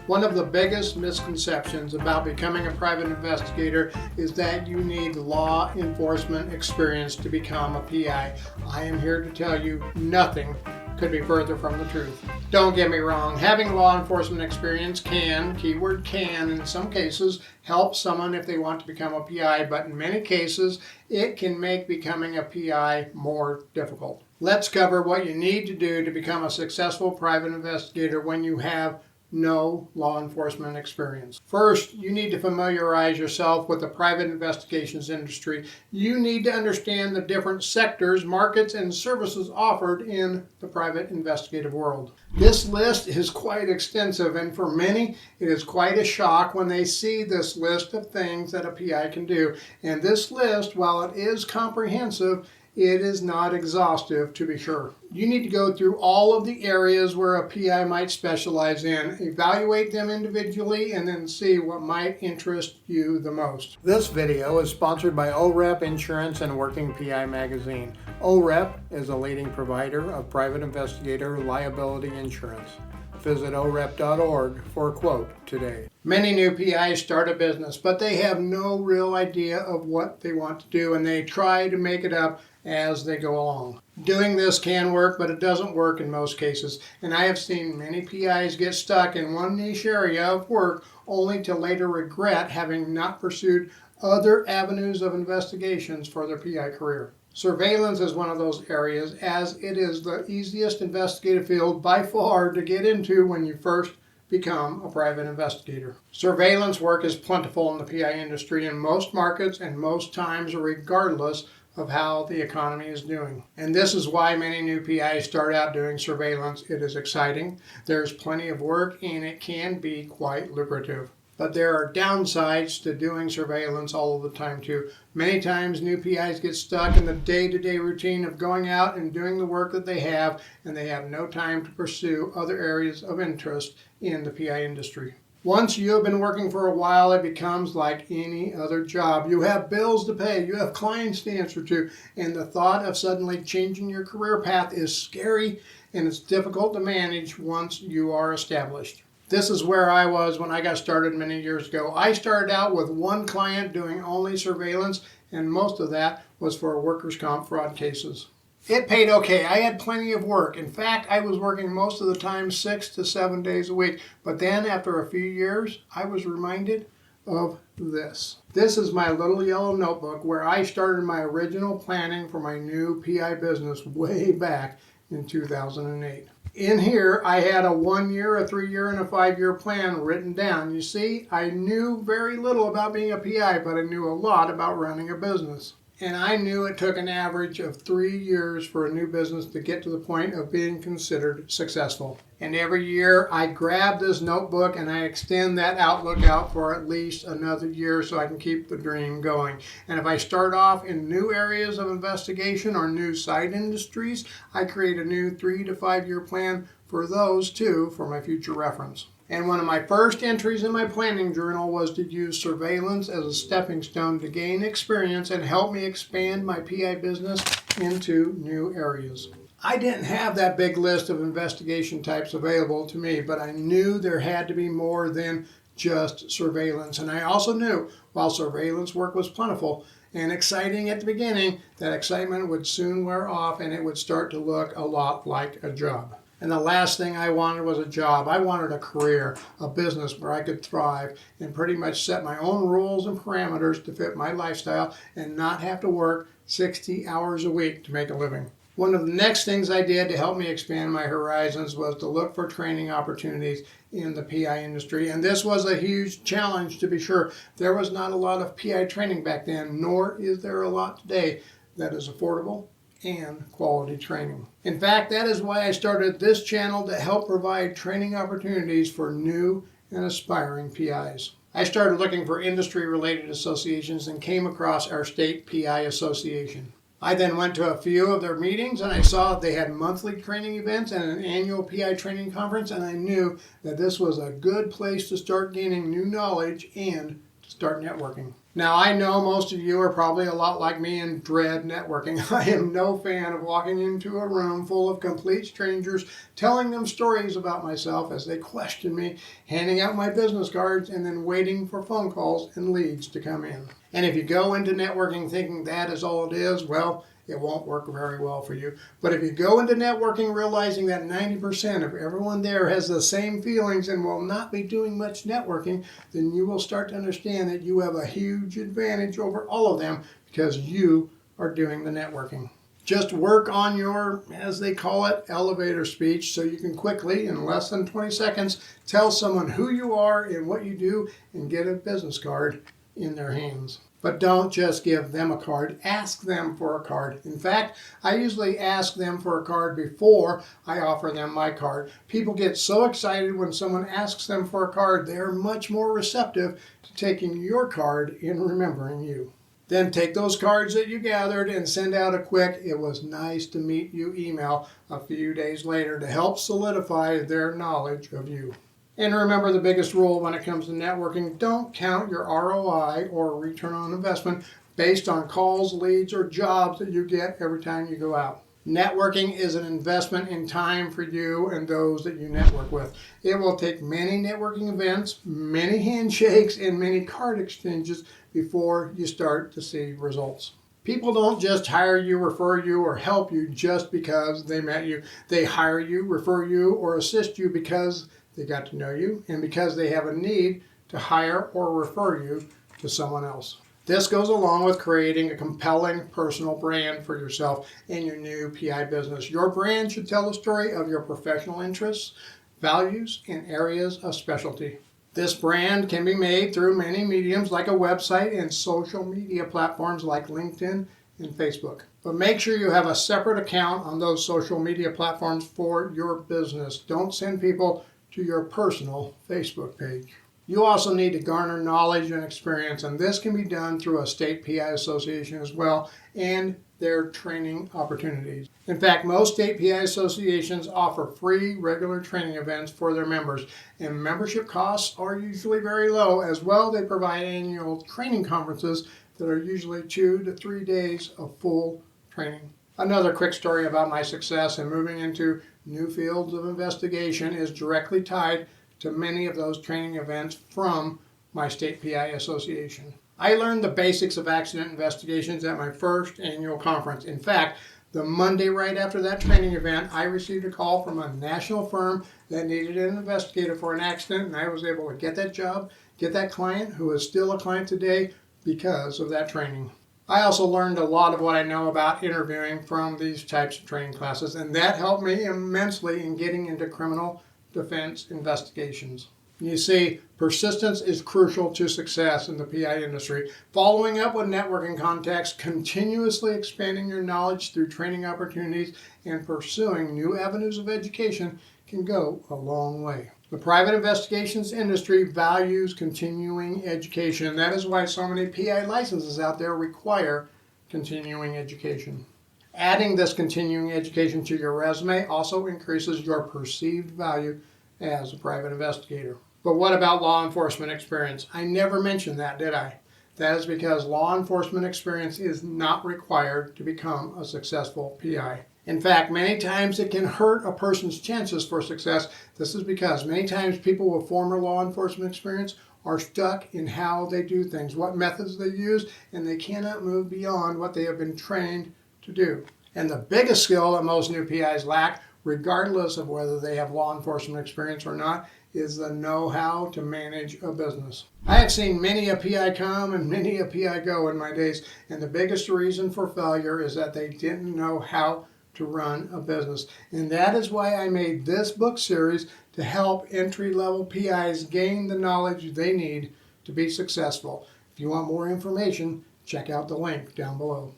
One of the biggest misconceptions about becoming a private investigator is that you need law enforcement experience to become a PI. I am here to tell you nothing could be further from the truth. Don't get me wrong, having law enforcement experience can, keyword can, in some cases help someone if they want to become a PI, but in many cases it can make becoming a PI more difficult. Let's cover what you need to do to become a successful private investigator when you have no law enforcement experience. First, you need to familiarize yourself with the private investigations industry. You need to understand the different sectors, markets, and services offered in the private investigative world. This list is quite extensive, and for many, it is quite a shock when they see this list of things that a PI can do. And this list, while it is comprehensive, it is not exhaustive, to be sure. You need to go through all of the areas where a PI might specialize in, evaluate them individually, and then see what might interest you the most. This video is sponsored by OREP Insurance and Working PI Magazine. OREP is a leading provider of private investigator liability insurance. Visit orep.org for a quote today. Many new PIs start a business, but they have no real idea of what they want to do, and they try to make it up as they go along. Doing this can work, but it doesn't work in most cases, and I have seen many PIs get stuck in one niche area of work only to later regret having not pursued other avenues of investigations for their PI career. Surveillance is one of those areas, as it is the easiest investigative field by far to get into when you first become a private investigator. Surveillance work is plentiful in the PI industry in most markets and most times, regardless of how the economy is doing. And this is why many new PIs start out doing surveillance. It is exciting, there's plenty of work, and it can be quite lucrative. But there are downsides to doing surveillance all of the time too. Many times new PIs get stuck in the day-to-day routine of going out and doing the work that they have, and they have no time to pursue other areas of interest in the PI industry. Once you have been working for a while, it becomes like any other job. You have bills to pay, you have clients to answer to, and the thought of suddenly changing your career path is scary, and it's difficult to manage once you are established. This is where I was when I got started many years ago. I started out with one client doing only surveillance, and most of that was for workers' comp fraud cases. It paid okay. I had plenty of work. In fact, I was working most of the time 6 to 7 days a week. But then after a few years, I was reminded of this. This is my little yellow notebook where I started my original planning for my new PI business way back in 2008. In here, I had a 1-year, a 3-year, and a 5-year plan written down. You see, I knew very little about being a PI, but I knew a lot about running a business. And I knew it took an average of 3 years for a new business to get to the point of being considered successful. And every year I grab this notebook and I extend that outlook out for at least another year so I can keep the dream going. And if I start off in new areas of investigation or new side industries, I create a new 3 to 5 year plan for those too for my future reference. And one of my first entries in my planning journal was to use surveillance as a stepping stone to gain experience and help me expand my PI business into new areas. I didn't have that big list of investigation types available to me, but I knew there had to be more than just surveillance. And I also knew while surveillance work was plentiful and exciting at the beginning, that excitement would soon wear off and it would start to look a lot like a job. And the last thing I wanted was a job. I wanted a career, a business where I could thrive and pretty much set my own rules and parameters to fit my lifestyle and not have to work 60 hours a week to make a living. One of the next things I did to help me expand my horizons was to look for training opportunities in the PI industry. And this was a huge challenge, to be sure. There was not a lot of PI training back then, nor is there a lot today that is affordable and quality training. In fact, that is why I started this channel to help provide training opportunities for new and aspiring PIs. I started looking for industry-related associations and came across our state PI association. I then went to a few of their meetings and I saw that they had monthly training events and an annual PI training conference, and I knew that this was a good place to start gaining new knowledge and to start networking. Now, I know most of you are probably a lot like me and dread networking. I am no fan of walking into a room full of complete strangers, telling them stories about myself as they question me, handing out my business cards, and then waiting for phone calls and leads to come in. And if you go into networking thinking that is all it is, well, it won't work very well for you. But if you go into networking realizing that 90% of everyone there has the same feelings and will not be doing much networking, then you will start to understand that you have a huge advantage over all of them because you are doing the networking. Just work on your, as they call it, elevator speech so you can quickly, in less than 20 seconds, tell someone who you are and what you do and get a business card in their hands. But don't just give them a card, ask them for a card. In fact, I usually ask them for a card before I offer them my card. People get so excited when someone asks them for a card, they are much more receptive to taking your card and remembering you. Then take those cards that you gathered and send out a quick, "It was nice to meet you" email a few days later to help solidify their knowledge of you. And remember the biggest rule when it comes to networking, don't count your ROI or return on investment based on calls, leads, or jobs that you get every time you go out. Networking is an investment in time for you and those that you network with. It will take many networking events, many handshakes, and many card exchanges before you start to see results. People don't just hire you, refer you, or help you just because they met you. They hire you, refer you, or assist you because they got to know you and because they have a need to hire or refer you to someone else. This goes along with creating a compelling personal brand for yourself and your new PI business. Your brand should tell the story of your professional interests, values, and areas of specialty. This brand can be made through many mediums like a website and social media platforms like LinkedIn and Facebook. But make sure you have a separate account on those social media platforms for your business. Don't send people to your personal Facebook page. You also need to garner knowledge and experience, and this can be done through a state PI association as well and their training opportunities. In fact, most state PI associations offer free regular training events for their members, and membership costs are usually very low. As well, they provide annual training conferences that are usually 2 to 3 days of full training. Another quick story about my success in moving into new fields of investigation is directly tied to many of those training events from my state PI association. I learned the basics of accident investigations at my first annual conference. In fact, the Monday right after that training event, I received a call from a national firm that needed an investigator for an accident, and I was able to get that job, get that client, who is still a client today because of that training. I also learned a lot of what I know about interviewing from these types of training classes, and that helped me immensely in getting into criminal defense investigations. You see, persistence is crucial to success in the PI industry. Following up with networking contacts, continuously expanding your knowledge through training opportunities, and pursuing new avenues of education can go a long way. The private investigations industry values continuing education, and that is why so many PI licenses out there require continuing education. Adding this continuing education to your resume also increases your perceived value as a private investigator. But what about law enforcement experience? I never mentioned that, did I? That is because law enforcement experience is not required to become a successful PI. In fact, many times it can hurt a person's chances for success. This is because many times people with former law enforcement experience are stuck in how they do things, what methods they use, and they cannot move beyond what they have been trained to do. And the biggest skill that most new PIs lack, regardless of whether they have law enforcement experience or not, is the know-how to manage a business. I have seen many a PI come and many a PI go in my days, and the biggest reason for failure is that they didn't know how to run a business. And that is why I made this book series to help entry-level PIs gain the knowledge they need to be successful. If you want more information, check out the link down below.